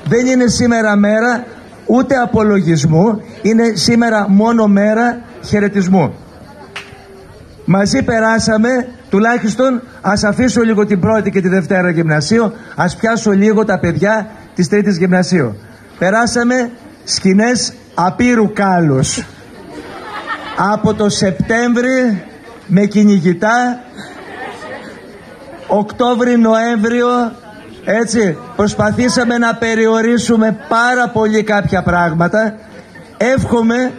Δεν είναι σήμερα μέρα ούτε απολογισμού, είναι σήμερα μόνο μέρα χαιρετισμού. Μαζί περάσαμε, τουλάχιστον ας αφήσω λίγο την πρώτη και τη δευτέρα γυμνασίου, ας πιάσω λίγο τα παιδιά της τρίτης γυμνασίου. Περάσαμε σκηνές απείρου κάλους. Από το Σεπτέμβρη με κυνηγητά, Οκτώβρη-Νοέμβριο, έτσι, προσπαθήσαμε να περιορίσουμε πάρα πολύ κάποια πράγματα. Εύχομαι,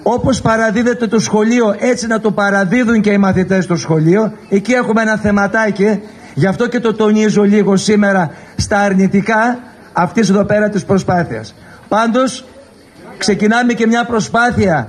όπως παραδίδεται το σχολείο, έτσι να το παραδίδουν και οι μαθητές στο σχολείο. Εκεί έχουμε ένα θεματάκι, γι' αυτό και το τονίζω λίγο σήμερα στα αρνητικά αυτής εδώ πέρα της προσπάθειας. Πάντως, ξεκινάμε και μια προσπάθεια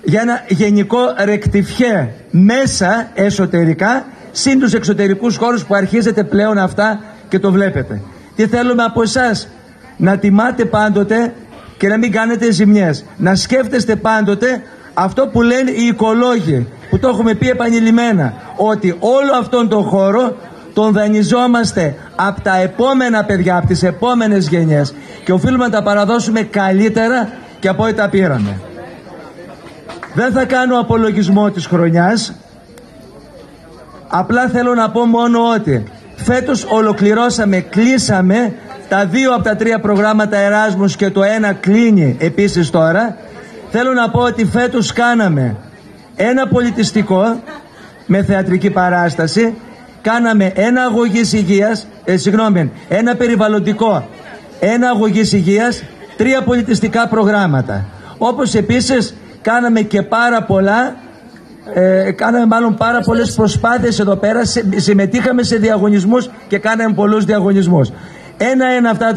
για ένα γενικό ρεκτιφιέ μέσα εσωτερικά, συν τους εξωτερικούς χώρους που αρχίζετε πλέον αυτά και το βλέπετε. Τι θέλουμε από εσάς? Να τιμάτε πάντοτε και να μην κάνετε ζημιές. Να σκέφτεστε πάντοτε αυτό που λένε οι οικολόγοι, που το έχουμε πει επανειλημμένα, ότι όλο αυτόν τον χώρο τον δανειζόμαστε από τα επόμενα παιδιά, από τις επόμενες γενιές, και οφείλουμε να τα παραδώσουμε καλύτερα και από ό,τι τα πήραμε. Δεν θα κάνω απολογισμό της χρονιάς. Απλά θέλω να πω μόνο ότι φέτος ολοκληρώσαμε, κλείσαμε τα 2 από τα 3 προγράμματα Εράσμους και το 1 κλείνει επίσης τώρα. Θέλω να πω ότι φέτος κάναμε ένα πολιτιστικό με θεατρική παράσταση, κάναμε ένα αγωγής υγείας, ένα περιβαλλοντικό, ένα αγωγής υγείας, 3 πολιτιστικά προγράμματα. Όπως επίσης κάναμε και πάρα πολλά, πάρα πολλές προσπάθειες εδώ πέρα, συμμετείχαμε σε διαγωνισμούς και κάναμε πολλούς διαγωνισμούς. Ένα αυτά,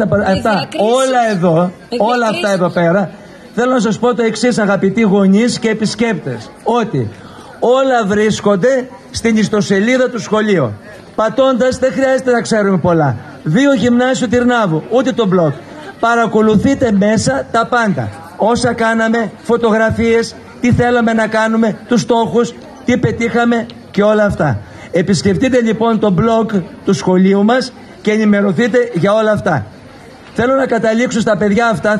όλα αυτά εδώ πέρα. Θέλω να σας πω το εξής, αγαπητοί γονείς και επισκέπτες, ότι όλα βρίσκονται στην ιστοσελίδα του σχολείου. Πατώντας, δεν χρειάζεται να ξέρουμε πολλά. 2 Γυμνάσιο Τυρνάβου, ούτε το blog. Παρακολουθείτε μέσα τα πάντα. Όσα κάναμε, φωτογραφίες, τι θέλαμε να κάνουμε, τους στόχους, τι πετύχαμε και όλα αυτά. Επισκεφτείτε λοιπόν το blog του σχολείου μας και ενημερωθείτε για όλα αυτά. Θέλω να καταλήξω στα παιδιά αυτά.